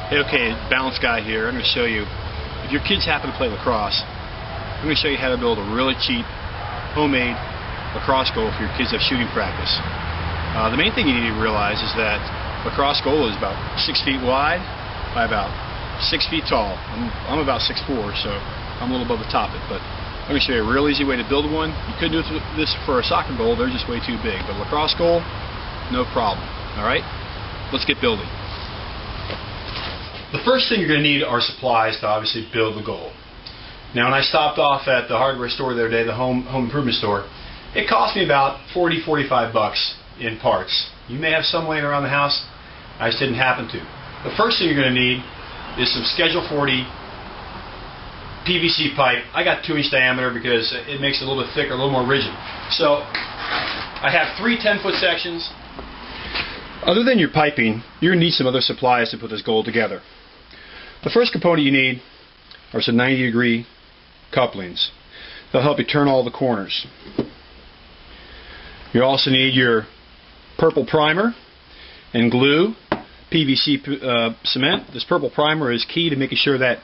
Hey, okay, Balance Guy here. I'm going to show you, if your kids happen to play lacrosse, I'm going to show you how to build a really cheap, homemade lacrosse goal for your kids that have shooting practice. The main thing you need to realize is that lacrosse goal is about 6 feet wide by about 6 feet tall. I'm about 6'4", so I'm a little above the top of it, but I'm going to show you a real easy way to build one. You couldn't do this for a soccer goal, they're just way too big, but a lacrosse goal, no problem. Alright, let's get building. The first thing you're going to need are supplies to obviously build the goal. Now, when I stopped off at the hardware store the other day, the home improvement store, it cost me about $40–45 in parts. You may have some laying around the house. I just didn't happen to. The first thing you're going to need is some Schedule 40 PVC pipe. I got 2-inch diameter because it makes it a little bit thicker, a little more rigid. So I have 3 10-foot sections. Other than your piping, you're going to need some other supplies to put this goal together. The first component you need are some 90-degree couplings. They'll help you turn all the corners. You also need your purple primer and glue, PVC cement. This purple primer is key to making sure that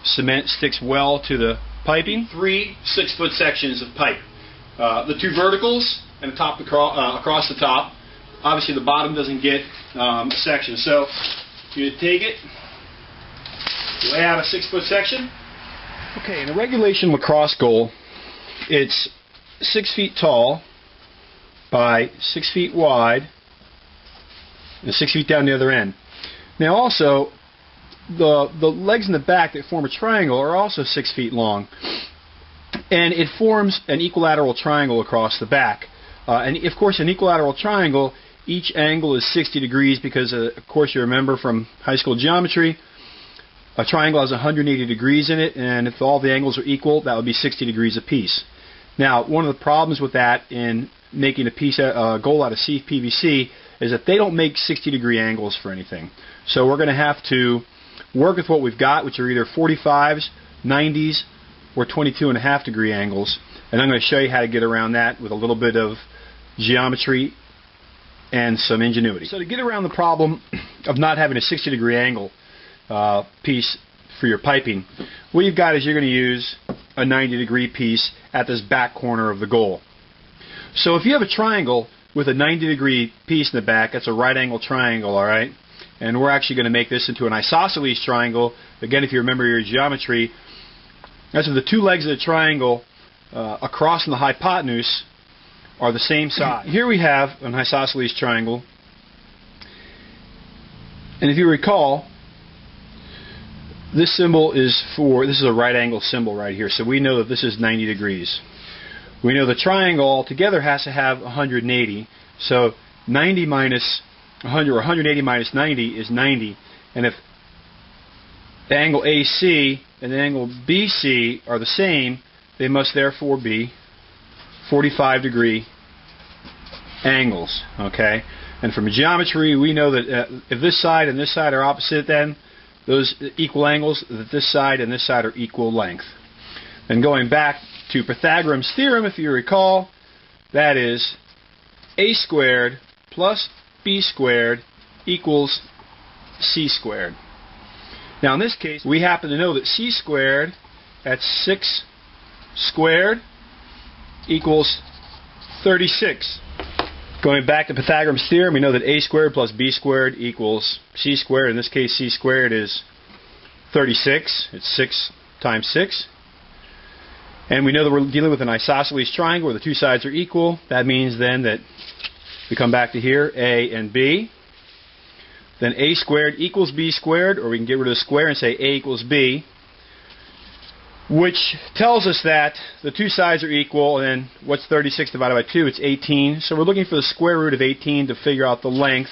cement sticks well to the piping. 3 6-foot sections of pipe. The 2 verticals and the top across the top. Obviously the bottom doesn't get a section. So you take it, you lay out a 6-foot section. Okay, in a regulation lacrosse goal, it's 6 feet tall by 6 feet wide and 6 feet down the other end. Now also, the legs in the back that form a triangle are also 6 feet long, and it forms an equilateral triangle across the back. And of course, an equilateral triangle, each angle is 60 degrees because, of course, you remember from high school geometry, a triangle has 180 degrees in it, and if all the angles are equal, that would be 60 degrees apiece. Now, one of the problems with that in making a goal out of PVC is that they don't make 60-degree angles for anything. So we're going to have to work with what we've got, which are either 45s, 90s, or 22.5-degree angles. And I'm going to show you how to get around that with a little bit of geometry and some ingenuity. So to get around the problem of not having a 60-degree angle piece for your piping, what you've got is you're going to use a 90-degree piece at this back corner of the goal. So if you have a triangle with a 90-degree piece in the back, that's a right angle triangle, alright? And we're actually going to make this into an isosceles triangle. Again, if you remember your geometry, that's where the 2 legs of the triangle across from the hypotenuse are the same size. Here we have an isosceles triangle, and if you recall, this symbol is this is a right angle symbol right here, so we know that this is 90 degrees. We know the triangle altogether has to have 180, so 90 minus 100, or 180 minus 90 is 90, and if the angle AC and the angle BC are the same, they must therefore be 45-degree angles, okay? And from geometry, we know that if this side and this side are opposite, then those equal angles, that this side and this side are equal length. And going back to Pythagoras' theorem, if you recall, that is a squared plus b squared equals c squared. Now in this case, we happen to know that c squared, that's 6 squared, equals 36. Going back to Pythagoras' theorem, we know that a squared plus b squared equals c squared. In this case, c squared is 36. It's 6 times 6. And we know that we're dealing with an isosceles triangle where the 2 sides are equal. That means then that we come back to here, a and b. Then a squared equals b squared, or we can get rid of the square and say a equals b, which tells us that the 2 sides are equal, and then what's 36 divided by 2? It's 18. So we're looking for the square root of 18 to figure out the length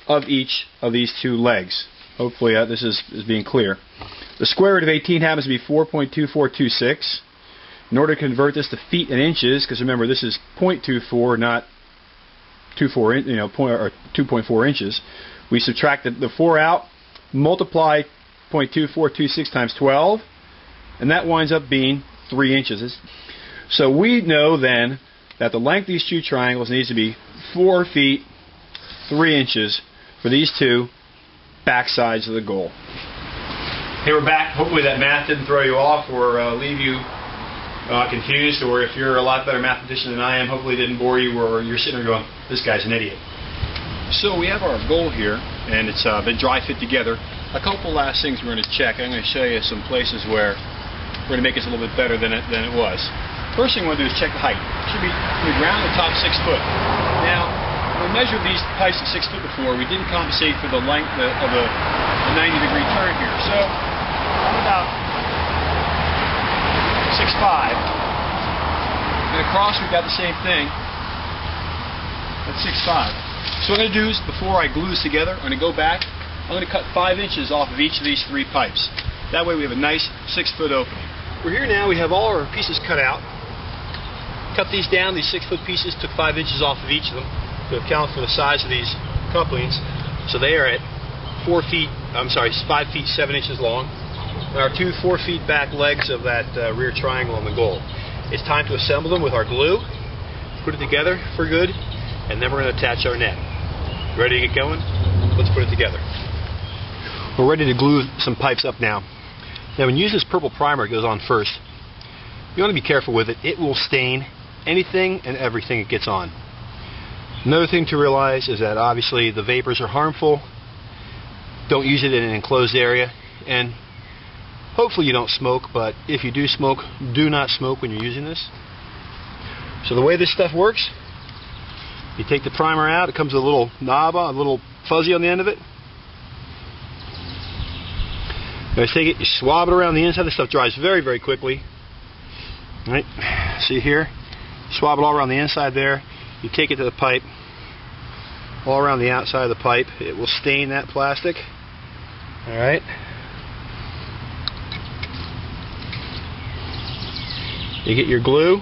of each of these 2 legs. Hopefully this is being clear. The square root of 18 happens to be 4.2426. In order to convert this to feet and inches, because remember this is 0.24, not 2.4 inches, we subtract the 4 out, multiply 0.2426 times 12, and that winds up being 3 inches. So we know then that the length of these 2 triangles needs to be 4 feet 3 inches for these 2 back sides of the goal. Hey, we're back. Hopefully that math didn't throw you off or leave you confused, or if you're a lot better mathematician than I am, hopefully it didn't bore you or you're sitting there going, this guy's an idiot. So we have our goal here, and it's been dry fit together. A couple last things we're going to check. I'm going to show you some places where we're going to make this a little bit better than it was. First thing we're going to do is check the height. It should be from the ground to the top 6 foot. Now, when we measured these pipes at 6 foot before, we didn't compensate for the length of the 90-degree turn here. So I'm about 6'5". And across we've got the same thing. That's 6'5". So what I'm going to do is, before I glue this together, I'm going to go back. I'm going to cut 5 inches off of each of these 3 pipes. That way we have a nice 6-foot opening. We're here now. We have all our pieces cut out. Cut these down. These 6-foot pieces, took 5 inches off of each of them to account for the size of these couplings. So they are at 5 feet 7 inches long. And our 2 4 feet back legs of that rear triangle on the goal. It's time to assemble them with our glue, put it together for good, and then we're going to attach our net. Ready to get going? Let's put it together. We're ready to glue some pipes up now. Now when you use this purple primer, it goes on first. You want to be careful with it. It will stain anything and everything it gets on. Another thing to realize is that obviously the vapors are harmful. Don't use it in an enclosed area, and hopefully you don't smoke, but if you do smoke, do not smoke when you're using this. So the way this stuff works, you take the primer out. It comes with a little knob, a little fuzzy on the end of it. You take it, you swab it around the inside. This stuff dries very, very quickly. All right, see here? Swab it all around the inside there. You take it to the pipe, all around the outside of the pipe. It will stain that plastic. All right. You get your glue.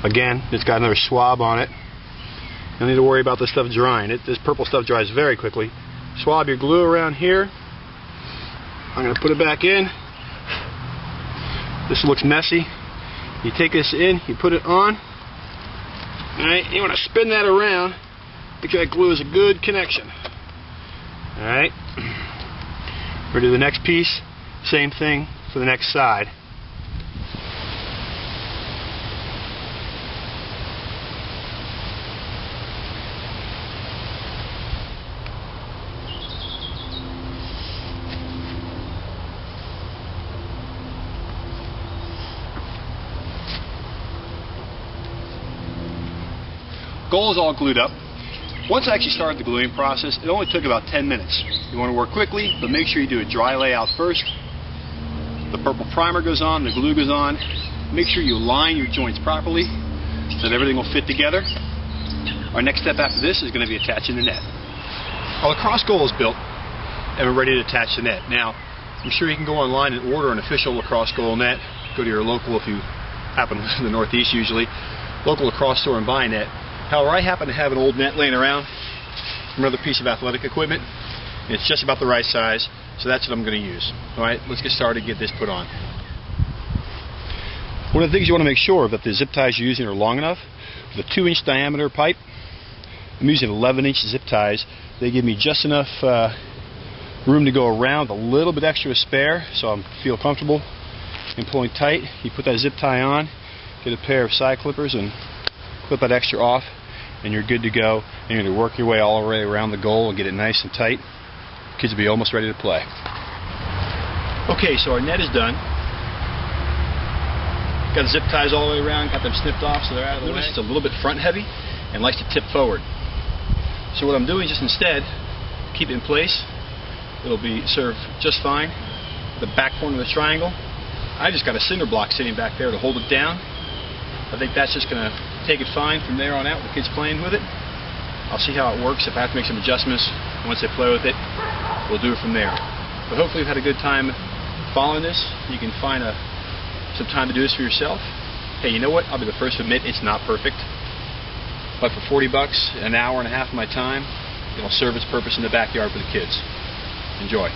Again, it's got another swab on it. You don't need to worry about this stuff drying. This purple stuff dries very quickly. Swab your glue around here. I'm going to put it back in. This looks messy. You take this in, you put it on. Alright, you want to spin that around. Make sure that glue is a good connection. Alright. We're going to do the next piece. Same thing for the next side. Goal is all glued up. Once I actually started the gluing process, it only took about 10 minutes. You want to work quickly, but make sure you do a dry layout first. The purple primer goes on, the glue goes on. Make sure you line your joints properly so that everything will fit together. Our next step after this is going to be attaching the net. Our lacrosse goal is built, and we're ready to attach the net. Now, I'm sure you can go online and order an official lacrosse goal net. Go to your local, if you happen to live in the Northeast usually, local lacrosse store and buy a net. However, I happen to have an old net laying around, another piece of athletic equipment, and it's just about the right size, so that's what I'm going to use. Alright, let's get started and get this put on. One of the things you want to make sure of that the zip ties you're using are long enough. With a 2-inch diameter pipe, I'm using 11-inch zip ties. They give me just enough room to go around, a little bit extra to spare, so I feel comfortable in pulling tight. You put that zip tie on, get a pair of side clippers and clip that extra off, and you're good to go. And you're going to work your way all the way around the goal and get it nice and tight. Kids will be almost ready to play. Okay, so our net is done. Got the zip ties all the way around, got them snipped off so they're out of the way. It's a little bit front heavy and likes to tip forward. So what I'm doing is just instead keep it in place. It'll be served just fine. The back corner of the triangle, I just got a cinder block sitting back there to hold it down. I think that's just going to take it fine from there on out with the kids playing with it. I'll see how it works. If I have to make some adjustments once they play with it, we'll do it from there. But hopefully you've had a good time following this. You can find some time to do this for yourself. Hey, you know what? I'll be the first to admit it's not perfect. But for $40, an hour and a half of my time, it'll serve its purpose in the backyard for the kids. Enjoy.